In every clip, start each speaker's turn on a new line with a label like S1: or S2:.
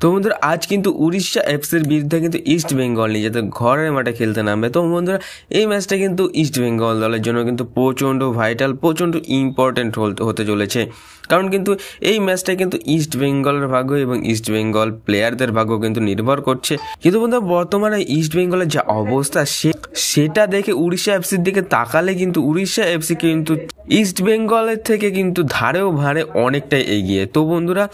S1: তো বন্ধুরা আজ কিন্তু উড়িষ্যা এফসির বিরুদ্ধে কিন্তু ইস্ট বেঙ্গল নিজেদের ঘরের মাঠে খেলতে নামবে। তো বন্ধুরা এই ম্যাচটা কিন্তু ইস্ট বেঙ্গল দলের জন্য কিন্তু প্রচণ্ড ভাইটাল, প্রচণ্ড ইম্পর্টেন্ট হতে চলেছে। কারণ কিন্তু এই ম্যাচটা কিন্তু ইস্ট বেঙ্গলের ভাগ্য এবং ইস্ট বেঙ্গল প্লেয়ারদের ভাগ্য কিন্তু নির্ভর করছে। কিন্তু বন্ধুরা বর্তমানে ইস্ট বেঙ্গলের যা অবস্থা সেটা দেখে উড়িষ্যা এফসির দিকে তাকালে কিন্তু উড়িষ্যা এফসি কিন্তু ইস্ট বেঙ্গলের থেকে কিন্তু ধারেও ভারে অনেকটাই এগিয়ে। তো বন্ধুরা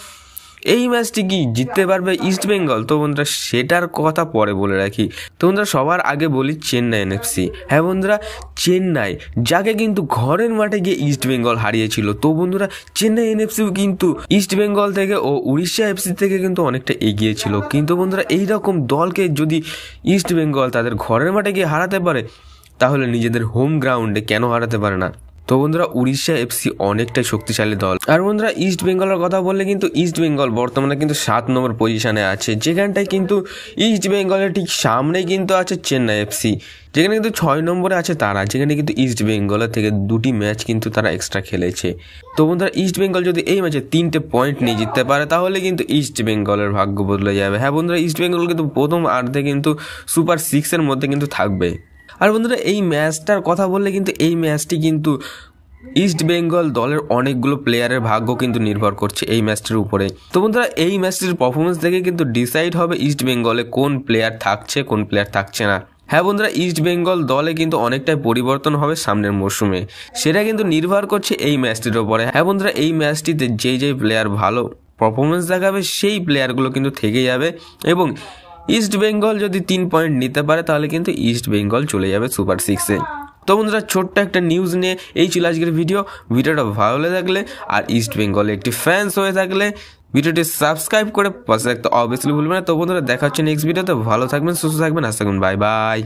S1: এই ম্যাচটি কি জিততে পারবে ইস্ট বেঙ্গল? তো বন্ধুরা সেটার কথা পরে বলে রাখি। তো বন্ধুরা সবার আগে বলি চেন্নাই এনএফসি। হ্যাঁ বন্ধুরা, চেন্নাই যাকে কিন্তু ঘরের মাঠে গিয়ে ইস্ট বেঙ্গল হারিয়েছিল। তো বন্ধুরা চেন্নাই এনএফসিও কিন্তু ইস্ট বেঙ্গল থেকে ও উড়িষ্যা এফসি থেকে কিন্তু অনেকটা এগিয়ে ছিল। কিন্তু বন্ধুরা এইরকম দলকে যদি ইস্ট বেঙ্গল তাদের ঘরের মাঠে গিয়ে হারাতে পারে, তাহলে নিজেদের হোম গ্রাউন্ডে কেন হারাতে পারে না? তো বন্ধুরা উড়িষ্যা এফসি অনেকটাই শক্তিশালী দল। আর বন্ধুরা ইস্ট বেঙ্গলের কথা বললে কিন্তু ইস্ট বেঙ্গল বর্তমানে কিন্তু 7 নম্বর পজিশনে আছে, যেখানটায় কিন্তু ইস্ট বেঙ্গলের ঠিক সামনেই কিন্তু আছে চেন্নাই এফসি, যেখানে কিন্তু 6 নম্বরে আছে তারা, যেখানে কিন্তু ইস্ট বেঙ্গলের থেকে 2টি ম্যাচ কিন্তু তারা এক্সট্রা খেলেছে। তো বন্ধুরা ইস্ট বেঙ্গল যদি এই ম্যাচে 3টে পয়েন্ট নিয়ে জিততে পারে, তাহলে কিন্তু ইস্ট বেঙ্গলের ভাগ্য বদলে যাবে। হ্যাঁ বন্ধুরা ইস্ট বেঙ্গল কিন্তু প্রথম আর্ধে কিন্তু সুপার 6-এর মধ্যে কিন্তু থাকবে। আর বন্ধুরা এই ম্যাচটার কথা বললে কিন্তু এই ম্যাচটি কিন্তু ইস্ট বেঙ্গল দলের অনেকগুলো প্লেয়ারের ভাগ্য কিন্তু নির্ভর করছে এই ম্যাচটির উপরে। তো বন্ধুরা এই ম্যাচটির পারফরমেন্স দেখে কিন্তু ডিসাইড হবে ইস্ট বেঙ্গলে কোন প্লেয়ার থাকছে, কোন প্লেয়ার থাকছে না। হ্যাঁ বন্ধুরা ইস্ট বেঙ্গল দলে কিন্তু অনেকটাই পরিবর্তন হবে সামনের মরশুমে, সেটা কিন্তু নির্ভর করছে এই ম্যাচটির উপরে। হ্যাঁ বন্ধুরা এই ম্যাচটিতে যেই প্লেয়ার ভালো পারফরমেন্স দেখাবে সেই প্লেয়ারগুলো কিন্তু থেকে যাবে, এবং ইস্ট বেঙ্গল যদি 3 পয়েন্ট নিতে পারে তাহলে কিন্তু ইস্ট বেঙ্গল চলে যাবে সুপার 6-এ। তো বন্ধুরা ছোট্ট একটা নিউজ নিয়ে এই ছিল আজকের ভিডিওটা ভালো লেগে থাকলে আর ইস্ট বেঙ্গলে একটি ফ্যান্স হয়ে থাকলে ভিডিওটি সাবস্ক্রাইব করে পাশে রাখতে অবভিয়াসলি ভুলবেন না। তো বন্ধুরা দেখা হচ্ছে নেক্সট ভিডিওতে। ভালো থাকবেন, সুস্থ থাকবেন, আসতে থাকবেন, বাই বাই।